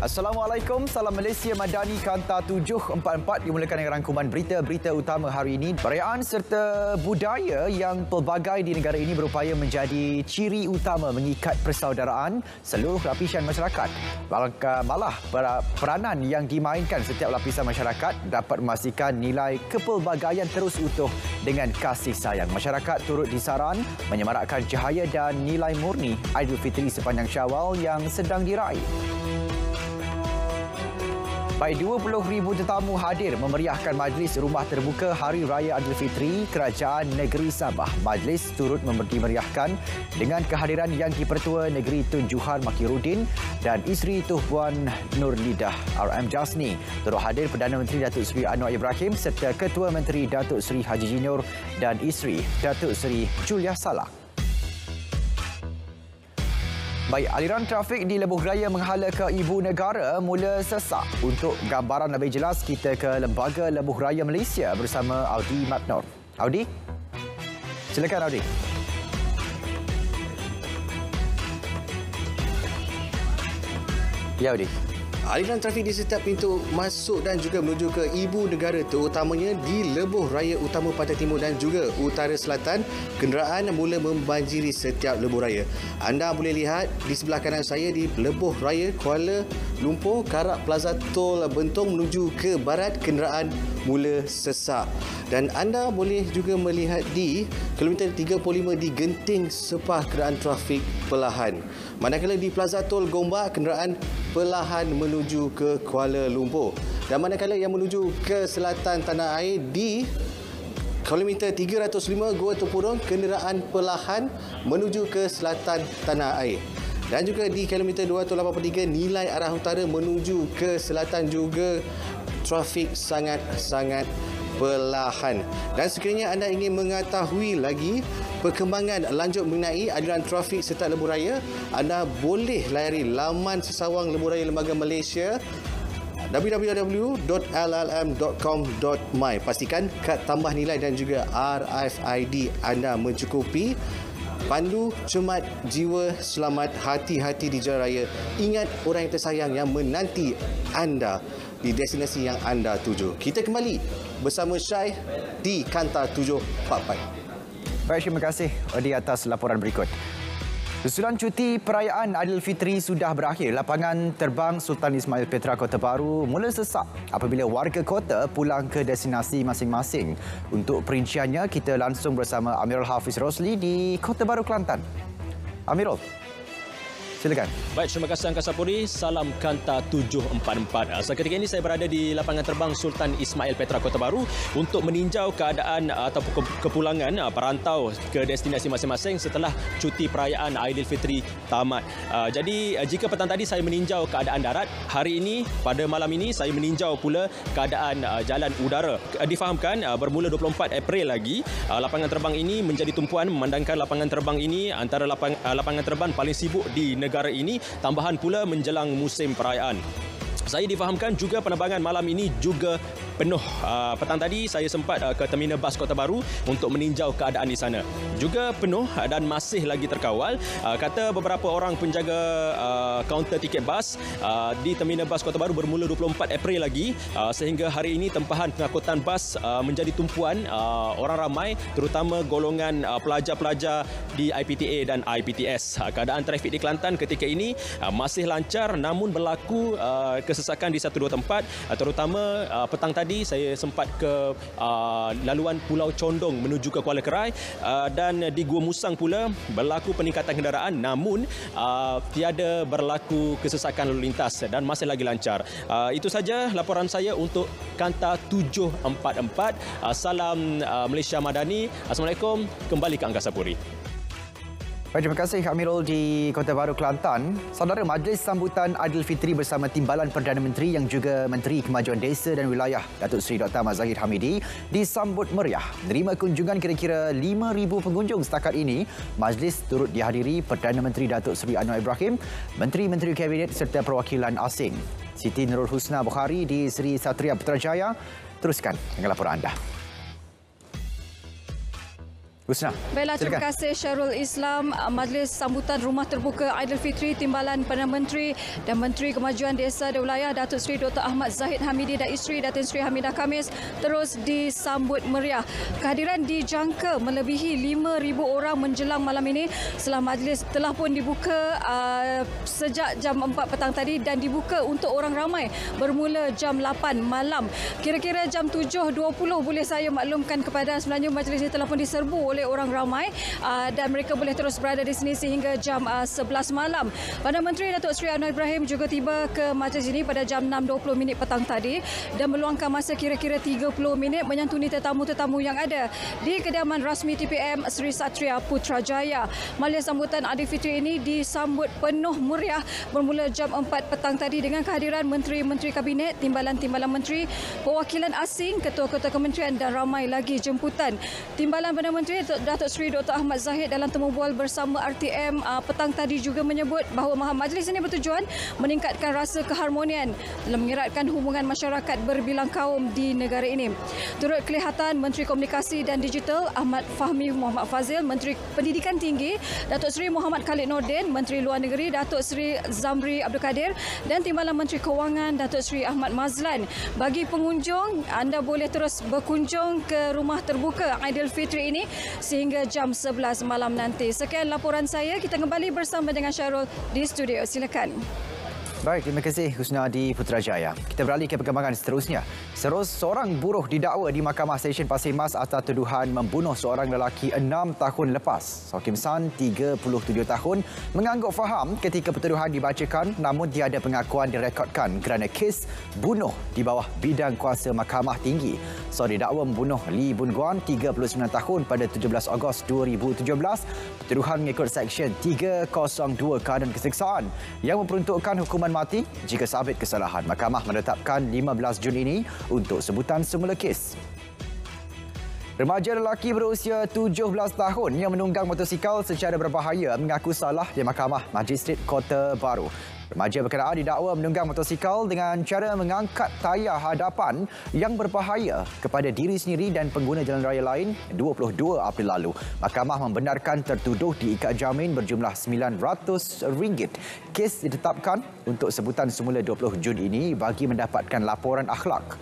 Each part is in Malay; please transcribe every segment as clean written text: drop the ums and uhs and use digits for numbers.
Assalamualaikum, salam Malaysia Madani Kanta 744 dimulakan dengan rangkuman berita-berita utama hari ini. Perayaan serta budaya yang pelbagai di negara ini berupaya menjadi ciri utama mengikat persaudaraan seluruh lapisan masyarakat. Malah peranan yang dimainkan setiap lapisan masyarakat dapat memastikan nilai kepelbagaian terus utuh dengan kasih sayang. Masyarakat turut disaran menyemarakkan cahaya dan nilai murni Aidilfitri sepanjang Syawal yang sedang diraih. Baik 20,000 tetamu hadir memeriahkan majlis rumah terbuka Hari Raya Aidilfitri Kerajaan Negeri Sabah. Majlis turut dimeriahkan dengan kehadiran Yang di-Pertua Negeri Tun Juhar Makiruddin dan isteri Tuh Puan Nurlidah RM Jasni. Turut hadir Perdana Menteri Datuk Seri Anwar Ibrahim serta Ketua Menteri Datuk Seri Haji Jinur dan isteri Datuk Seri Julia Salah. Baik, aliran trafik di Lebuh Raya menghala ke Ibu Negara mula sesak. Untuk gambaran lebih jelas, kita ke Lembaga Lebuh Raya Malaysia bersama Audi Matnor. Audi? Silakan Audi. Ya Audi. Aliran trafik di setiap pintu masuk dan juga menuju ke Ibu Negara terutamanya di Lebuh Raya Utama Pantai Timur dan juga Utara Selatan, kenderaan mula membanjiri setiap lebuh raya. Anda boleh lihat di sebelah kanan saya di Lebuh Raya Kuala Lumpur, Karak Plaza Tol Bentong menuju ke barat, kenderaan mula sesak. Dan anda boleh juga melihat di kilometer 35 di Genting Sepah kenderaan trafik perlahan. Manakala di Plaza Tol Gombak, kenderaan perlahan menuju ke Kuala Lumpur. Dan manakala yang menuju ke selatan tanah air di kilometer 305 Gua Tempurung, kenderaan perlahan menuju ke selatan tanah air. Dan juga di kilometer 283 nilai arah utara menuju ke selatan juga trafik sangat-sangat perlahan. Dan sekiranya anda ingin mengetahui lagi perkembangan lanjut mengenai aliran trafik serta lebuh raya, anda boleh layari laman sesawang Lebuh Raya Lembaga Malaysia www.llm.com.my. Pastikan kad tambah nilai dan juga RFID anda mencukupi. Pandu cermat jiwa, selamat hati-hati di jalan raya. Ingat orang yang tersayang yang menanti anda di destinasi yang anda tuju. Kita kembali bersama Syai di Kanta 744. Baik, terima kasih di atas laporan berikut. Susulan cuti perayaan Aidilfitri sudah berakhir. Lapangan terbang Sultan Ismail Petra Kota Baru mula sesak apabila warga kota pulang ke destinasi masing-masing. Untuk perinciannya, kita langsung bersama Amirul Hafiz Rosli di Kota Baru, Kelantan. Amirul, silakan. Baik, terima kasih Angkasa Puri. Salam Kanta 744. Seketika ini saya berada di lapangan terbang Sultan Ismail Petra Kota Baru untuk meninjau keadaan ataupun kepulangan perantau ke destinasi masing-masing setelah cuti perayaan Aidilfitri tamat. Jadi jika petang tadi saya meninjau keadaan darat, hari ini pada malam ini saya meninjau pula keadaan jalan udara. Difahamkan bermula 24 April lagi lapangan terbang ini menjadi tumpuan, memandangkan lapangan terbang ini antara lapangan terbang paling sibuk di negara ini, tambahan pula menjelang musim perayaan. Saya difahamkan juga penerbangan malam ini juga penuh. Petang tadi saya sempat ke terminal bas Kota Baru untuk meninjau keadaan di sana. Juga penuh dan masih lagi terkawal. Kata beberapa orang penjaga kaunter tiket bas di terminal bas Kota Baru bermula 24 April lagi sehingga hari ini tempahan pengangkutan bas menjadi tumpuan orang ramai, terutama golongan pelajar-pelajar di IPTA dan IPTS. Keadaan trafik di Kelantan ketika ini masih lancar, namun berlaku kesesakan di satu dua tempat, terutama petang tadi saya sempat ke laluan Pulau Condong menuju ke Kuala Kerai dan di Gua Musang pula berlaku peningkatan kenderaan, namun tiada berlaku kesesakan lalu lintas dan masih lagi lancar. Itu saja laporan saya untuk Kanta 744. Salam Malaysia Madani. Assalamualaikum, kembali ke Angkasa Puri. Baik, terima kasih Amirul di Kota Baru, Kelantan. Saudara, majlis sambutan Aidilfitri bersama Timbalan Perdana Menteri yang juga Menteri Kemajuan Desa dan Wilayah Datuk Seri Dr. Ahmad Zahid Hamidi disambut meriah. Menerima kunjungan kira-kira 5,000 pengunjung setakat ini, majlis turut dihadiri Perdana Menteri Datuk Seri Anwar Ibrahim, Menteri-Menteri Kabinet serta perwakilan asing. Siti Nurul Husna Bukhari di Seri Satria Putrajaya. Teruskan dengan laporan anda. Husna, Baiklah, terima kasih Syarul Islam. Majlis sambutan Rumah Terbuka Aidilfitri Timbalan Perdana Menteri dan Menteri Kemajuan Desa dan Wilayah Datuk Seri Dr. Ahmad Zahid Hamidi dan isteri Datin Seri Hamidah Khamis terus disambut meriah. Kehadiran dijangka melebihi 5,000 orang menjelang malam ini setelah majlis telah pun dibuka sejak jam 4 petang tadi dan dibuka untuk orang ramai bermula jam 8 malam. Kira-kira jam 7.20 boleh saya maklumkan kepada sebenarnya majlis ini telah pun diserbu oleh orang ramai dan mereka boleh terus berada di sini sehingga jam 11 malam. Perdana Menteri Datuk Seri Anwar Ibrahim juga tiba ke majlis ini pada jam 6.20 petang tadi dan meluangkan masa kira-kira 30 minit menyantuni tetamu-tetamu yang ada di kediaman rasmi TPM Seri Satria Putrajaya. Majlis sambutan Aidilfitri ini disambut penuh meriah bermula jam 4 petang tadi dengan kehadiran menteri-menteri kabinet, timbalan-timbalan menteri, perwakilan asing, ketua-ketua kementerian dan ramai lagi jemputan. Timbalan Perdana Menteri Datuk Seri Dr. Ahmad Zahid dalam temu bual bersama RTM petang tadi juga menyebut bahawa majlis ini bertujuan meningkatkan rasa keharmonian dalam mengeratkan hubungan masyarakat berbilang kaum di negara ini. Turut kelihatan Menteri Komunikasi dan Digital Ahmad Fahmi Muhammad Fazil, Menteri Pendidikan Tinggi Datuk Seri Muhammad Khalid Nordin, Menteri Luar Negeri Datuk Seri Zamri Abdul Kadir dan Timbalan Menteri Kewangan Datuk Seri Ahmad Mazlan. Bagi pengunjung, anda boleh terus berkunjung ke Rumah Terbuka Aidilfitri ini sehingga jam 11 malam nanti. Sekian laporan saya. Kita kembali bersama dengan Syarul di studio. Silakan. Baik, terima kasih Husna di Putrajaya. Kita beralih ke perkembangan seterusnya. Seorang buruh didakwa di Mahkamah Session Pasir Mas atas tuduhan membunuh seorang lelaki 6 tahun lepas. Hakim San, 37 tahun, mengangguk faham ketika pertuduhan dibacakan namun tiada pengakuan direkodkan kerana kes bunuh di bawah bidang kuasa Mahkamah Tinggi. Seorang didakwa membunuh Lee Boon Guan, 39 tahun pada 17 Ogos 2017. Pertuduhan mengikut Seksyen 302 Kanun Keseksaan yang memperuntukkan hukuman mati jika sabit kesalahan. Mahkamah menetapkan 15 Jun ini untuk sebutan semula kes. Remaja lelaki berusia 17 tahun yang menunggang motosikal secara berbahaya mengaku salah di Mahkamah Magistrat Kota Baru. Remaja berkenaan didakwa menunggang motosikal dengan cara mengangkat tayar hadapan yang berbahaya kepada diri sendiri dan pengguna jalan raya lain 22 April lalu. Mahkamah membenarkan tertuduh diikat jamin berjumlah RM900. Kes ditetapkan untuk sebutan semula 20 Jun ini bagi mendapatkan laporan akhlak.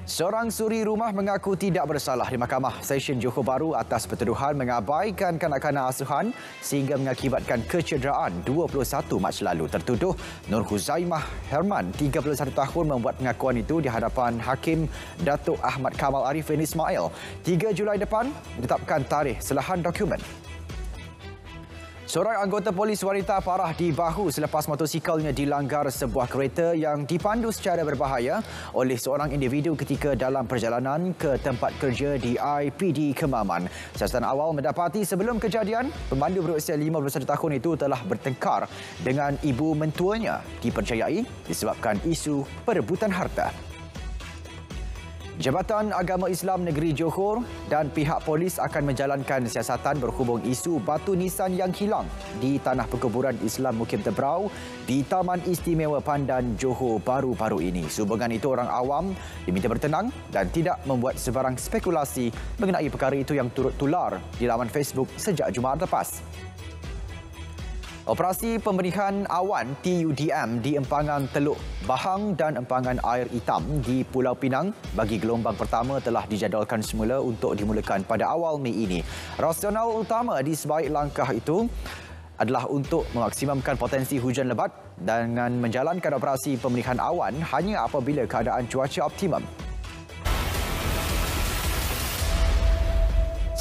Seorang suri rumah mengaku tidak bersalah di Mahkamah Session Johor Bahru atas pertuduhan mengabaikan kanak-kanak asuhan sehingga mengakibatkan kecederaan 21 Mac lalu. Tertuduh Nur Huzaimah Herman, 31 tahun, membuat pengakuan itu di hadapan Hakim Datuk Ahmad Kamal Arifin Ismail. 3 Julai depan ditetapkan tarikh serahan dokumen. Seorang anggota polis wanita parah di bahu selepas motosikalnya dilanggar sebuah kereta yang dipandu secara berbahaya oleh seorang individu ketika dalam perjalanan ke tempat kerja di IPD Kemaman. Siasatan awal mendapati sebelum kejadian, pemandu berusia 51 tahun itu telah bertengkar dengan ibu mentuanya, dipercayai disebabkan isu perebutan harta. Jabatan Agama Islam Negeri Johor dan pihak polis akan menjalankan siasatan berhubung isu batu nisan yang hilang di Tanah Perkuburan Islam Mukim Tebrau di Taman Istimewa Pandan Johor baru-baru ini. Sehubungan itu, orang awam diminta bertenang dan tidak membuat sebarang spekulasi mengenai perkara itu yang turut tular di laman Facebook sejak Jumaat lepas. Operasi Pemberihan Awan TUDM di Empangan Teluk Bahang dan Empangan Air Hitam di Pulau Pinang bagi gelombang pertama telah dijadualkan semula untuk dimulakan pada awal Mei ini. Rasional utama di sebalik langkah itu adalah untuk memaksimumkan potensi hujan lebat dengan menjalankan operasi pemberihan awan hanya apabila keadaan cuaca optimum.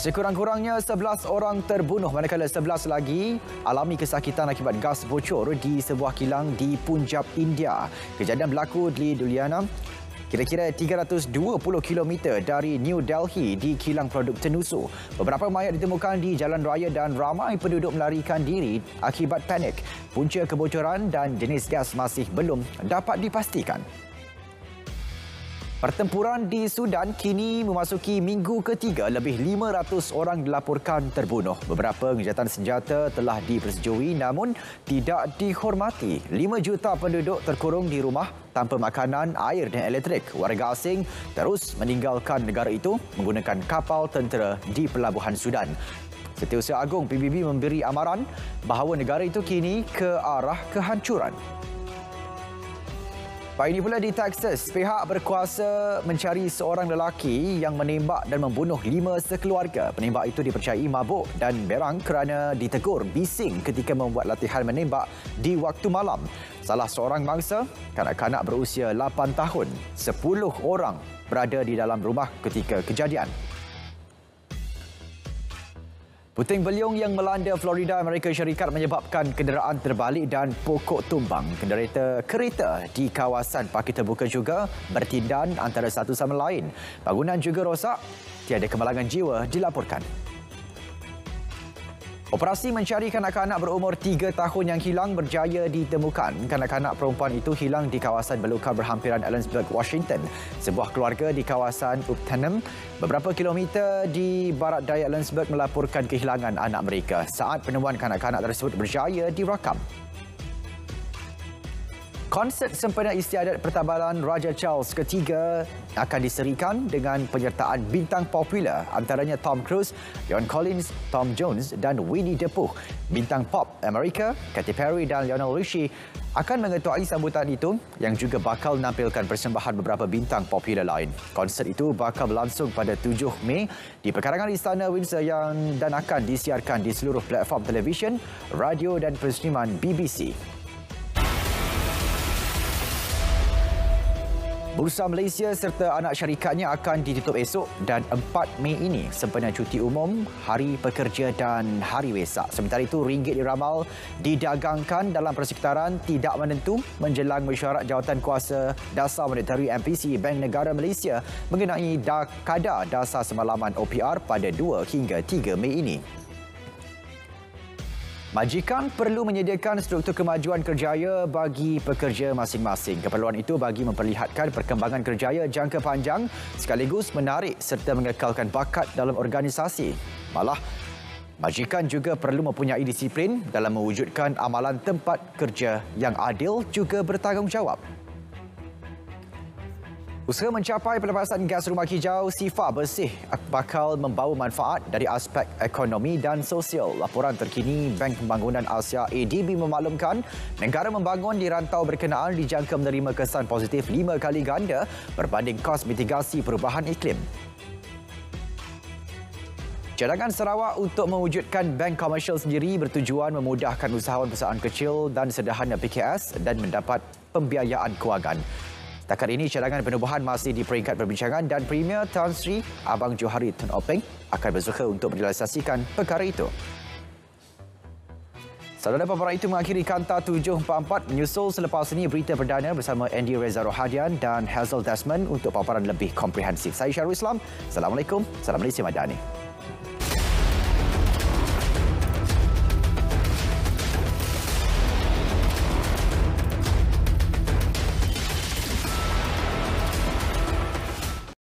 Sekurang-kurangnya 11 orang terbunuh manakala 11 lagi alami kesakitan akibat gas bocor di sebuah kilang di Punjab, India. Kejadian berlaku di Ludhiana, kira-kira 320 km dari New Delhi di kilang produk Tenusu. Beberapa mayat ditemukan di jalan raya dan ramai penduduk melarikan diri akibat panik. Punca kebocoran dan jenis gas masih belum dapat dipastikan. Pertempuran di Sudan kini memasuki minggu ketiga. Lebih 500 orang dilaporkan terbunuh. Beberapa gencatan senjata telah dipersetujui namun tidak dihormati. 5 juta penduduk terkurung di rumah tanpa makanan, air dan elektrik. Warga asing terus meninggalkan negara itu menggunakan kapal tentera di pelabuhan Sudan. Setiausaha Agung PBB memberi amaran bahawa negara itu kini ke arah kehancuran. Pagi ini pula di Texas, pihak berkuasa mencari seorang lelaki yang menembak dan membunuh 5 sekeluarga. Penembak itu dipercayai mabuk dan berang kerana ditegur bising ketika membuat latihan menembak di waktu malam. Salah seorang mangsa, kanak-kanak berusia 8 tahun, 10 orang berada di dalam rumah ketika kejadian. Puting beliung yang melanda Florida, Amerika Syarikat menyebabkan kenderaan terbalik dan pokok tumbang. Kereta di kawasan parkir terbuka juga bertindan antara satu sama lain. Bangunan juga rosak, tiada kemalangan jiwa dilaporkan. Operasi mencari kanak-kanak berumur 3 tahun yang hilang berjaya ditemukan. Kanak-kanak perempuan itu hilang di kawasan belukar berhampiran Ellensburg, Washington. Sebuah keluarga di kawasan Upton, beberapa kilometer di barat daya Ellensburg melaporkan kehilangan anak mereka saat penemuan kanak-kanak tersebut berjaya dirakam. Konsert sempena istiadat pertabalan Raja Charles III akan diserikan dengan penyertaan bintang popular antaranya Tom Cruise, John Collins, Tom Jones dan Winnie the Pooh. Bintang pop Amerika, Katy Perry dan Lionel Richie akan mengetuai sambutan itu yang juga bakal menampilkan persembahan beberapa bintang popular lain. Konsert itu bakal berlangsung pada 7 Mei di pekarangan Istana Windsor dan akan disiarkan di seluruh platform televisyen, radio dan penerimaan BBC. Bursa Malaysia serta anak syarikatnya akan ditutup esok dan 4 Mei ini sempena cuti umum, Hari Pekerja dan Hari Wesak. Sementara itu, ringgit diramal didagangkan dalam persekitaran tidak menentu menjelang mesyuarat Jawatankuasa Dasar Monetari MPC Bank Negara Malaysia mengenai kadar dasar semalaman OPR pada 2 hingga 3 Mei ini. Majikan perlu menyediakan struktur kemajuan kerjaya bagi pekerja masing-masing. Keperluan itu bagi memperlihatkan perkembangan kerjaya jangka panjang sekaligus menarik serta mengekalkan bakat dalam organisasi. Malah, majikan juga perlu mempunyai disiplin dalam mewujudkan amalan tempat kerja yang adil juga bertanggungjawab. Usaha mencapai pelepasan gas rumah hijau sifar bersih bakal membawa manfaat dari aspek ekonomi dan sosial. Laporan terkini Bank Pembangunan Asia ADB memaklumkan negara membangun di rantau berkenaan dijangka menerima kesan positif 5 kali ganda berbanding kos mitigasi perubahan iklim. Cadangan Sarawak untuk mewujudkan bank komersial sendiri bertujuan memudahkan usahawan-usahawan kecil dan sederhana PKS dan mendapat pembiayaan kewangan. Setakat ini, cadangan penubuhan masih di peringkat perbincangan dan Premier Tan Sri Abang Johari Tun Openg akan berusaha untuk merealisasikan perkara itu. Saudara, paparan itu mengakhiri Kanta 744. Menyusul selepas ini berita perdana bersama Andy Reza Rohadian dan Hazel Desmond untuk paparan lebih komprehensif. Saya Syarul Islam. Assalamualaikum. Salam Malaysia Madani.